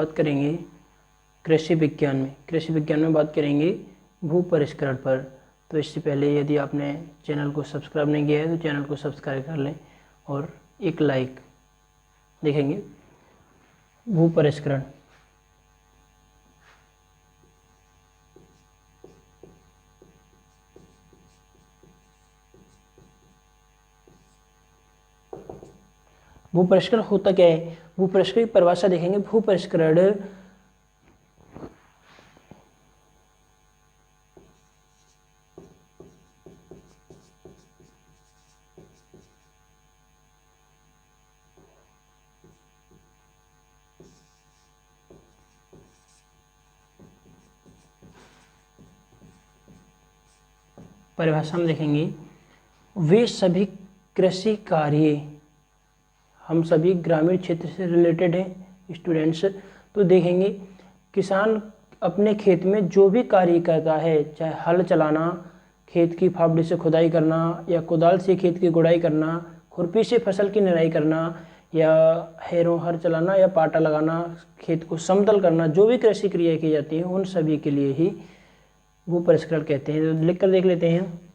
बात करेंगे कृषि विज्ञान में बात करेंगे भू परिष्करण पर। तो इससे पहले यदि आपने चैनल को सब्सक्राइब नहीं किया है तो चैनल को सब्सक्राइब कर लें और एक लाइक। देखेंगे भू परिष्करण। भू परिष्करण होता क्या है? भू परिष्करण की परिभाषा देखेंगे। भू परिष्करण परिभाषा में देखेंगे वे सभी कृषि कार्य, हम सभी ग्रामीण क्षेत्र से रिलेटेड हैं स्टूडेंट्स। तो देखेंगे किसान अपने खेत में जो भी कार्य करता है, चाहे हल चलाना, खेत की फावड़े से खुदाई करना, या कुदाल से खेत की गुड़ाई करना, खुरपी से फसल की निराई करना, या हैरों हर चलाना, या पाटा लगाना, खेत को समतल करना, जो भी कृषि क्रिया की जाती है उन सभी के लिए ही भू परिष्करण कहते हैं। तो लिख कर देख लेते हैं।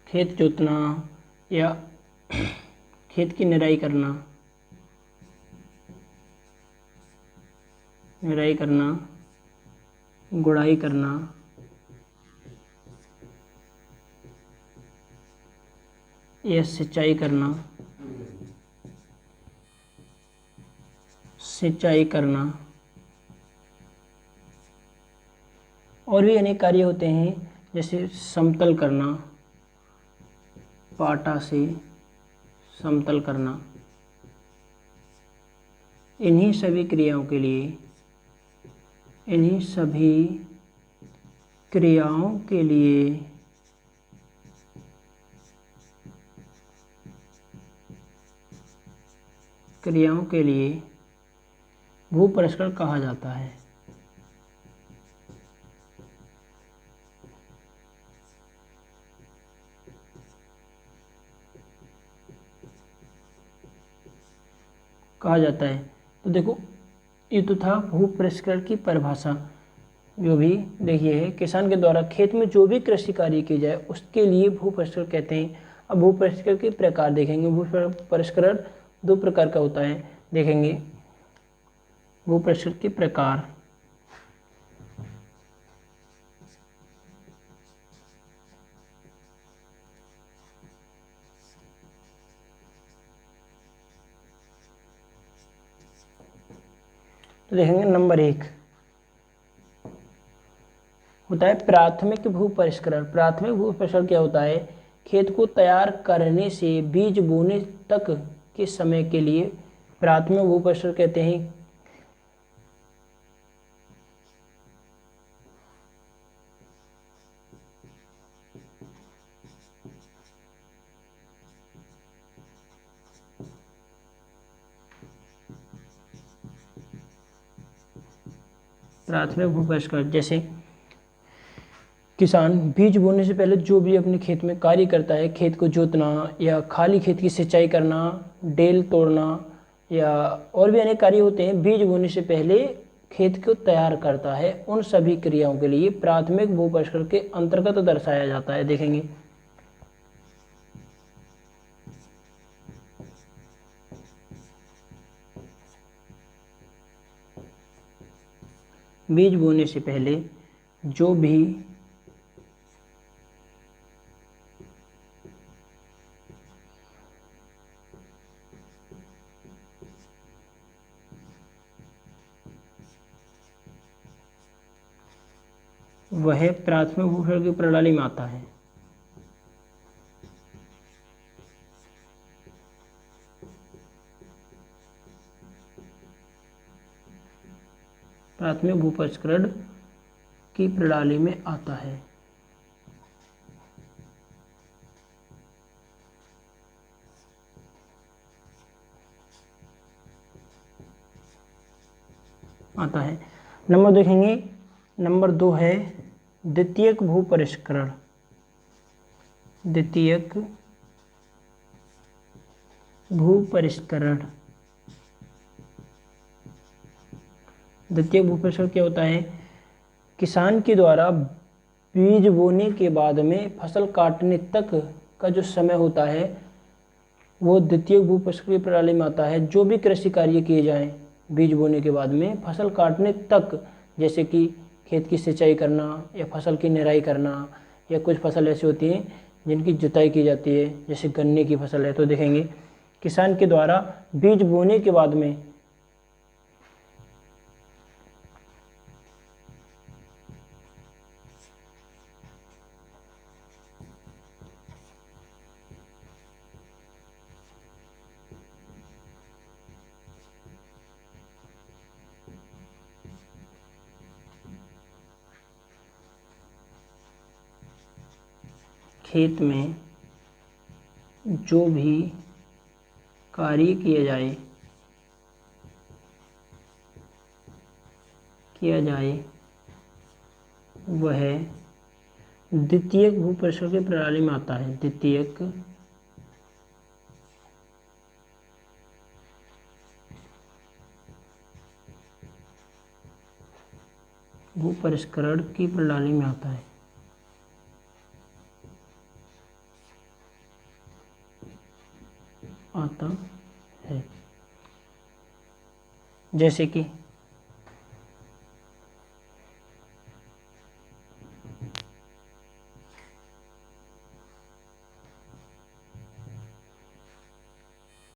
खेत जोतना या खेत की निराई करना, गुड़ाई करना, या सिंचाई करना, और भी अनेक कार्य होते हैं जैसे समतल करना, पाटा से समतल करना। इन्हीं सभी क्रियाओं के लिए भू परिष्करण कहा जाता है। तो देखो ये तो था भू परिष्करण की परिभाषा। जो भी देखिए है, किसान के द्वारा खेत में जो भी कृषि कार्य की जाए उसके लिए भू परिष्करण कहते हैं। अब भू परिष्करण के प्रकार देखेंगे। भू परिष्करण दो प्रकार का होता है। देखेंगे भू परिष्करण के प्रकार। तो देखेंगे नंबर 1 होता है प्राथमिक भू परिष्करण। प्राथमिक भू परिष्करण क्या होता है? खेत को तैयार करने से बीज बोने तक के समय के लिए प्राथमिक भू परिष्करण कहते हैं। प्राथमिक भू परिष्करण जैसे किसान बीज बोने से पहले जो भी अपने खेत में कार्य करता है, खेत को जोतना या खाली खेत की सिंचाई करना, डेल तोड़ना, या और भी अनेक कार्य होते हैं, बीज बोने से पहले खेत को तैयार करता है, उन सभी क्रियाओं के लिए प्राथमिक भू परिष्करण के अंतर्गत दर्शाया जाता है। देखेंगे बीज बोने से पहले जो भी वह प्राथमिक भूपरिष्कार की प्रणाली में आता है। प्राथमिक भूपरिष्करण की प्रणाली में आता है। आता है। नंबर देखेंगे, नंबर 2 है द्वितीयक भूपरिष्करण। द्वितीयक भूपरिष्करण। द्वितीयक भूपरिष्करण क्या होता है? किसान के द्वारा बीज बोने के बाद में फसल काटने तक का जो समय होता है वो द्वितीयक भूपरिष्करण की प्रणाली में आता है। जो भी कृषि कार्य किए जाएं बीज बोने के बाद में फसल काटने तक, जैसे कि खेत की सिंचाई करना या फसल की निराई करना, या कुछ फसल ऐसी होती हैं जिनकी जुताई की जाती है, जैसे गन्ने की फसल है, तो देखेंगे किसान के द्वारा बीज बोने के बाद में खेत में जो भी कार्य किया जाए वह द्वितीयक भूपरिष्करण की प्रणाली में आता है। द्वितीयक भूपरिष्करण की प्रणाली में आता है। आता है। जैसे कि